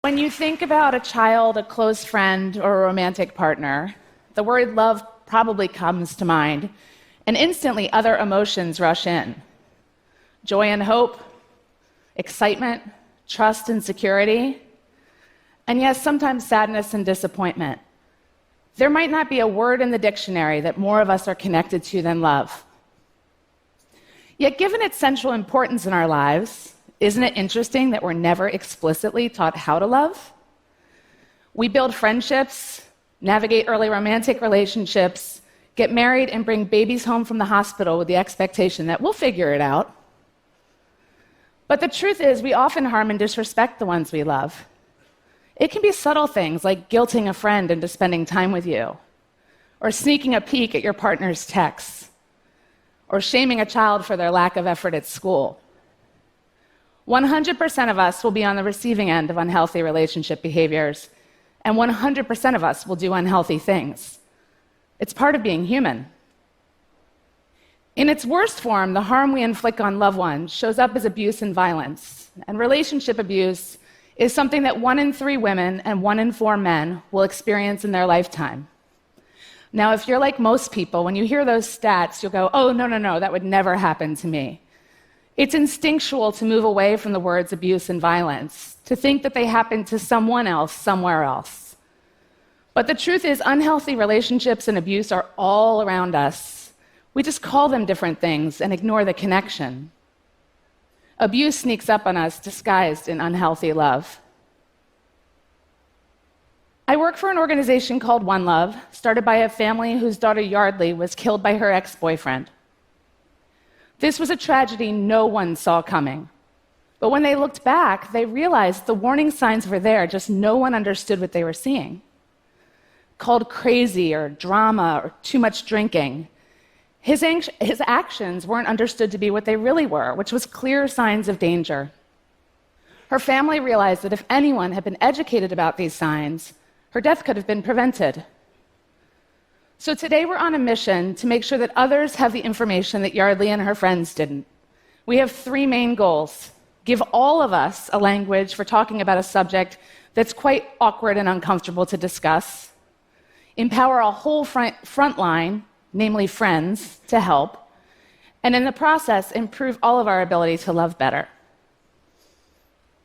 When you think about a child, a close friend, or a romantic partner, the word love probably comes to mind, and instantly other emotions rush in. Joy and hope, excitement, trust and security, and yes, sometimes sadness and disappointment. There might not be a word in the dictionary that more of us are connected to than love. Yet, given its central importance in our lives, isn't it interesting that we're never explicitly taught how to love? We build friendships, navigate early romantic relationships, get married, and bring babies home from the hospital with the expectation that we'll figure it out. But the truth is, we often harm and disrespect the ones we love. It can be subtle things like guilting a friend into spending time with you, or sneaking a peek at your partner's texts, or shaming a child for their lack of effort at school. 100% of us will be on the receiving end of unhealthy relationship behaviors, and 100% of us will do unhealthy things. It's part of being human. In its worst form, the harm we inflict on loved ones shows up as abuse and violence, and relationship abuse is something that 1 in 3 women and 1 in 4 men will experience in their lifetime. Now, if you're like most people, when you hear those stats, you'll go, oh, no, that would never happen to me. It's instinctual to move away from the words abuse and violence, to think that they happen to someone else, somewhere else. But the truth is, unhealthy relationships and abuse are all around us. We just call them different things and ignore the connection. Abuse sneaks up on us disguised in unhealthy love. I work for an organization called One Love, started by a family whose daughter Yardley was killed by her ex-boyfriend. This was a tragedy no one saw coming. But when they looked back, they realized the warning signs were there, just no one understood what they were seeing. Called crazy or drama or too much drinking, his actions weren't understood to be what they really were, which was clear signs of danger. Her family realized that if anyone had been educated about these signs, her death could have been prevented. So today we're on a mission to make sure that others have the information that Yardley and her friends didn't. We have 3 main goals. Give all of us a language for talking about a subject that's quite awkward and uncomfortable to discuss. Empower a whole front line, namely friends, to help. And in the process, improve all of our ability to love better.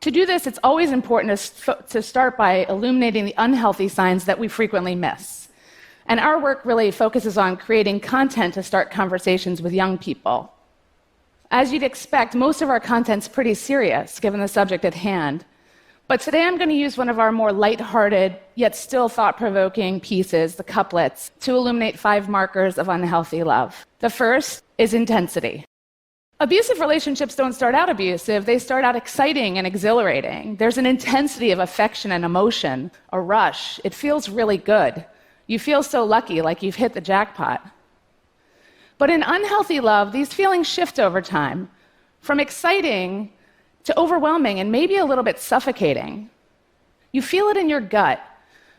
To do this, it's always important to start by illuminating the unhealthy signs that we frequently miss. And our work really focuses on creating content to start conversations with young people. As you'd expect, most of our content's pretty serious, given the subject at hand. But today I'm going to use one of our more lighthearted, yet still thought-provoking pieces, the couplets, to illuminate 5 markers of unhealthy love. The first is intensity. Abusive relationships don't start out abusive, they start out exciting and exhilarating. There's an intensity of affection and emotion, a rush. It feels really good. You feel so lucky, like you've hit the jackpot. But in unhealthy love, these feelings shift over time, from exciting to overwhelming and maybe a little bit suffocating. You feel it in your gut.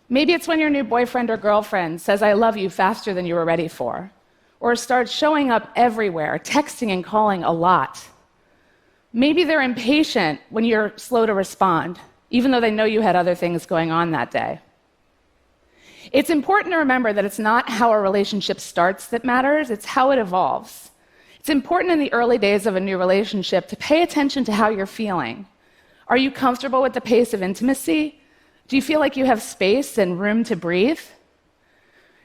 Maybe it's when your new boyfriend or girlfriend says, I love you faster than you were ready for, or starts showing up everywhere, texting and calling a lot. Maybe they're impatient when you're slow to respond, even though they know you had other things going on that day. It's important to remember that it's not how a relationship starts that matters, it's how it evolves. It's important in the early days of a new relationship to pay attention to how you're feeling. Are you comfortable with the pace of intimacy? Do you feel like you have space and room to breathe?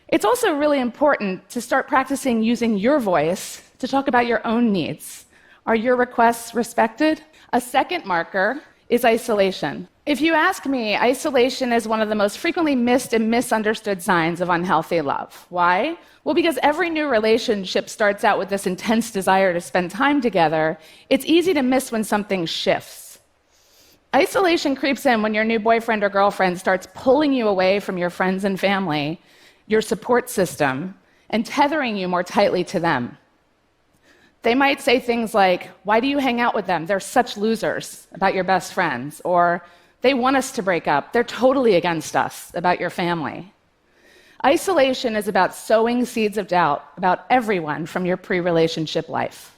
It's also really important to start practicing using your voice to talk about your own needs. Are your requests respected? A second marker is isolation. If you ask me, isolation is one of the most frequently missed and misunderstood signs of unhealthy love. Why? Well, because every new relationship starts out with this intense desire to spend time together. It's easy to miss when something shifts. Isolation creeps in when your new boyfriend or girlfriend starts pulling you away from your friends and family, your support system, and tethering you more tightly to them. They might say things like, why do you hang out with them? They're such losers, about your best friends. Or, they want us to break up. They're totally against us, about your family. Isolation is about sowing seeds of doubt about everyone from your pre-relationship life.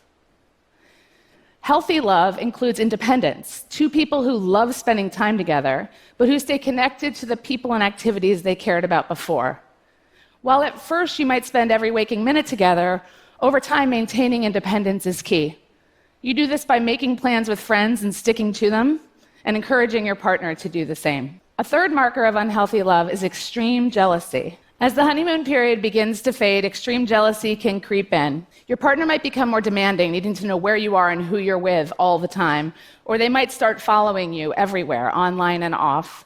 Healthy love includes independence, two people who love spending time together, but who stay connected to the people and activities they cared about before. While at first you might spend every waking minute together, over time maintaining independence is key. You do this by making plans with friends and sticking to them, and encouraging your partner to do the same. A third marker of unhealthy love is extreme jealousy. As the honeymoon period begins to fade, extreme jealousy can creep in. Your partner might become more demanding, needing to know where you are and who you're with all the time, or they might start following you everywhere, online and off.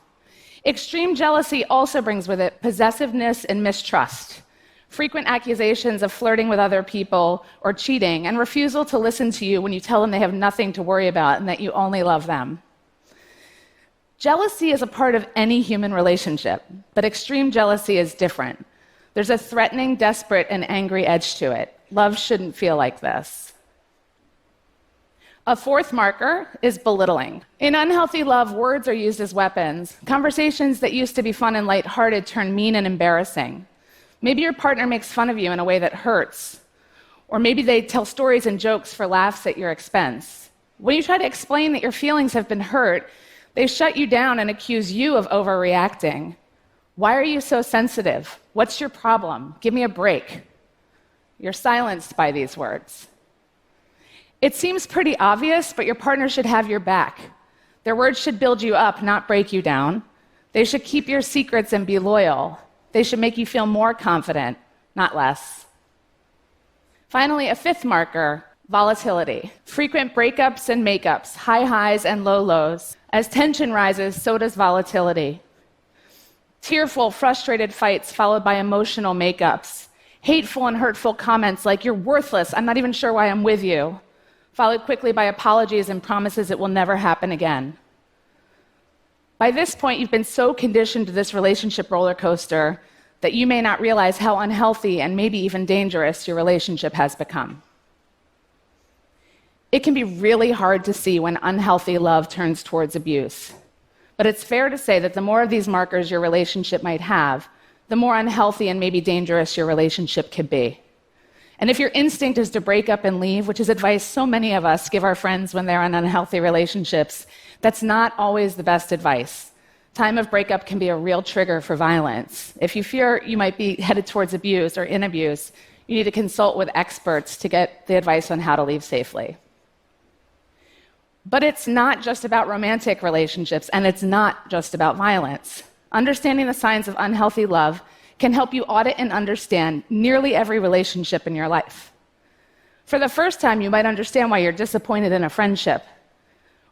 Extreme jealousy also brings with it possessiveness and mistrust, frequent accusations of flirting with other people or cheating, and refusal to listen to you when you tell them they have nothing to worry about and that you only love them. Jealousy is a part of any human relationship, but extreme jealousy is different. There's a threatening, desperate, and angry edge to it. Love shouldn't feel like this. A fourth marker is belittling. In unhealthy love, words are used as weapons. Conversations that used to be fun and lighthearted turn mean and embarrassing. Maybe your partner makes fun of you in a way that hurts, or maybe they tell stories and jokes for laughs at your expense. When you try to explain that your feelings have been hurt, they shut you down and accuse you of overreacting. Why are you so sensitive? What's your problem? Give me a break. You're silenced by these words. It seems pretty obvious, but your partner should have your back. Their words should build you up, not break you down. They should keep your secrets and be loyal. They should make you feel more confident, not less. Finally, a fifth marker: volatility. Frequent breakups and makeups, high highs and low lows. As tension rises, so does volatility. Tearful, frustrated fights followed by emotional makeups. Hateful and hurtful comments like, "You're worthless, I'm not even sure why I'm with you," followed quickly by apologies and promises it will never happen again. By this point, you've been so conditioned to this relationship roller coaster that you may not realize how unhealthy and maybe even dangerous your relationship has become. It can be really hard to see when unhealthy love turns towards abuse. But it's fair to say that the more of these markers your relationship might have, the more unhealthy and maybe dangerous your relationship could be. And if your instinct is to break up and leave, which is advice so many of us give our friends when they're in unhealthy relationships, that's not always the best advice. Time of breakup can be a real trigger for violence. If you fear you might be headed towards abuse or in abuse, you need to consult with experts to get the advice on how to leave safely. But it's not just about romantic relationships, and it's not just about violence. Understanding the signs of unhealthy love can help you audit and understand nearly every relationship in your life. For the first time, you might understand why you're disappointed in a friendship,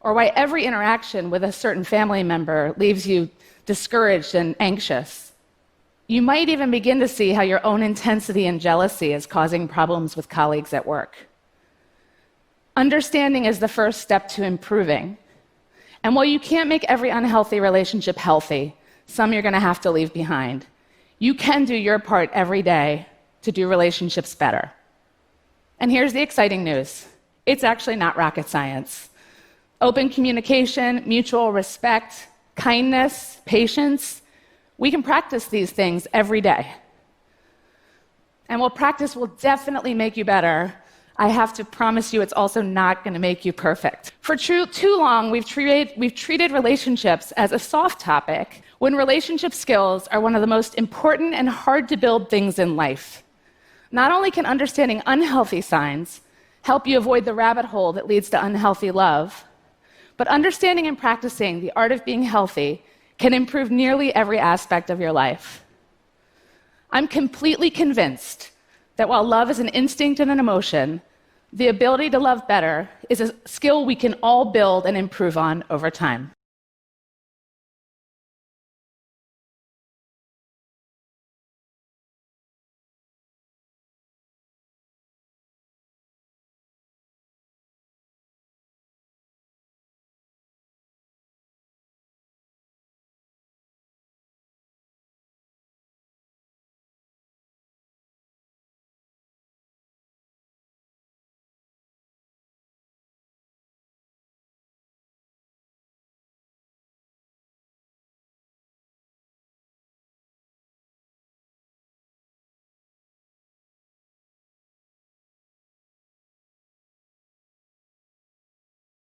or why every interaction with a certain family member leaves you discouraged and anxious. You might even begin to see how your own intensity and jealousy is causing problems with colleagues at work. Understanding is the first step to improving. And while you can't make every unhealthy relationship healthy, some you're going to have to leave behind, you can do your part every day to do relationships better. And here's the exciting news. It's actually not rocket science. Open communication, mutual respect, kindness, patience, we can practice these things every day. And while practice will definitely make you better, I have to promise you it's also not going to make you perfect. For too long, we've treated relationships as a soft topic when relationship skills are one of the most important and hard to build things in life. Not only can understanding unhealthy signs help you avoid the rabbit hole that leads to unhealthy love, but understanding and practicing the art of being healthy can improve nearly every aspect of your life. I'm completely convinced that while love is an instinct and an emotion, the ability to love better is a skill we can all build and improve on over time.